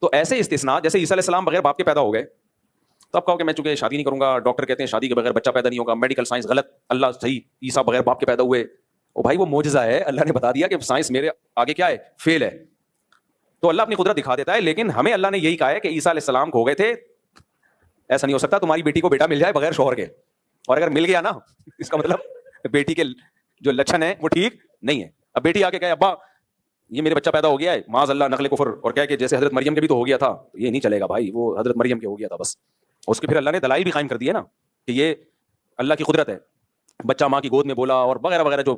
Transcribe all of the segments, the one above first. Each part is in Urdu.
تو ایسے استثناء جیسے عیسیٰ علیہ السلام بغیر باپ کے پیدا ہو گئے, تو اب کہو کہ میں چونکہ شادی نہیں کروں گا, ڈاکٹر کہتے ہیں شادی کے بغیر بچہ پیدا نہیں ہوگا, میڈیکل سائنس غلط, اللہ صحیح, عیسیٰ بغیر باپ کے پیدا ہوئے. او بھائی وہ معجزہ ہے, اللہ نے بتا دیا کہ سائنس میرے آگے کیا ہے, فیل ہے. تو اللہ اپنی قدرت دکھا دیتا ہے, لیکن ہمیں اللہ نے یہی کہا ہے کہ عیسیٰ علیہ السلام کھو گئے تھے, ایسا نہیں ہو سکتا تمہاری بیٹی کو بیٹا مل جائے بغیر شوہر کے, اور اگر مل گیا نا اس کا مطلب بیٹی کے جو لچھن ہے وہ ٹھیک نہیں ہے. اب بیٹی آ کے کہے ابا یہ میرے بچہ پیدا ہو گیا ہے, معاذ اللہ نقل کفر, اور کہے کہ جیسے حضرت مریم کے بھی تو ہو گیا تھا, یہ نہیں چلے گا بھائی, وہ حضرت مریم کے ہو گیا تھا بس. اس کے پھر اللہ نے دلائل بھی قائم کر دیے نا کہ یہ اللہ کی قدرت ہے, بچہ ماں کی گود میں بولا اور وغیرہ وغیرہ, جو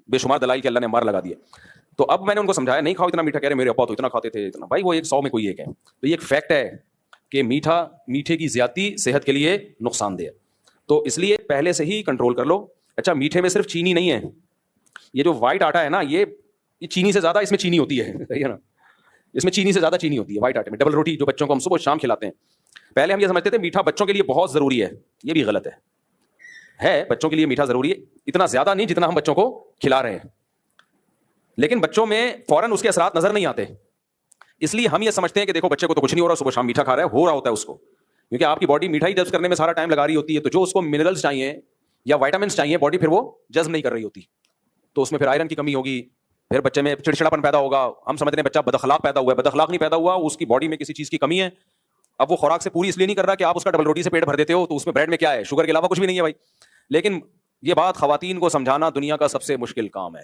بے شمار دلائل کے اللہ نے مار لگا دیے. تو اب میں نے ان کو سمجھایا نہیں کھاؤ اتنا میٹھا, کہہ رہے میرے ابا تو اتنا کھاتے تھے اتنا. بھائی وہ 100 میں کوئی ایک ہے. تو یہ ایک فیکٹ ہے کہ میٹھے کی زیادتی صحت کے لیے نقصان دہ ہے, تو اس لیے پہلے سے ہی کنٹرول کر لو. اچھا میٹھے میں صرف چینی نہیں ہے, یہ جو وائٹ آٹا ہے نا یہ چینی سے زیادہ اس میں چینی ہوتی ہے, صحیح ہے نا, اس میں چینی سے زیادہ چینی ہوتی ہے وائٹ آٹے میں. ڈبل روٹی جو بچوں کو ہم صبح شام کھلاتے ہیں, پہلے ہم یہ سمجھتے تھے میٹھا بچوں کے لیے بہت ضروری ہے, یہ بھی غلط ہے بچوں کے لیے میٹھا ضروری ہے, اتنا زیادہ نہیں جتنا ہم بچوں کو کھلا رہے ہیں, لیکن بچوں میں فوراً اس کے اثرات نظر نہیں آتے. اس لیے ہم یہ سمجھتے ہیں کہ دیکھو بچے کو تو کچھ نہیں ہو رہا, صبح شام میٹھا کھا رہا ہے, ہو رہا ہوتا ہے اس کو, کیونکہ آپ کی باڈی میٹھا ہی جذب کرنے میں سارا ٹائم لگا رہی ہوتی ہے. تو جو اس کو منرلز چاہیے یا وائٹامنس چاہیے باڈی پھر وہ جذب نہیں کر رہی ہوتی, تو اس میں پھر آئرن کی کمی ہوگی, پھر بچے میں چڑچڑاپن پیدا ہوگا. ہم سمجھتے ہیں بچہ بد اخلاق پیدا ہوا ہے, بد اخلاق نہیں پیدا ہوا, اس کی باڈی میں کسی چیز کی کمی ہے. اب وہ خوراک سے پوری اس لیے نہیں کر رہا کہ آپ اس کا ڈبل روٹی سے پیٹ بھر دیتے ہو, تو اس میں بریڈ میں کیا ہے, شوگر کے علاوہ کچھ بھی نہیں ہے بھائی. لیکن یہ بات خواتین کو سمجھانا دنیا کا سب سے مشکل کام ہے.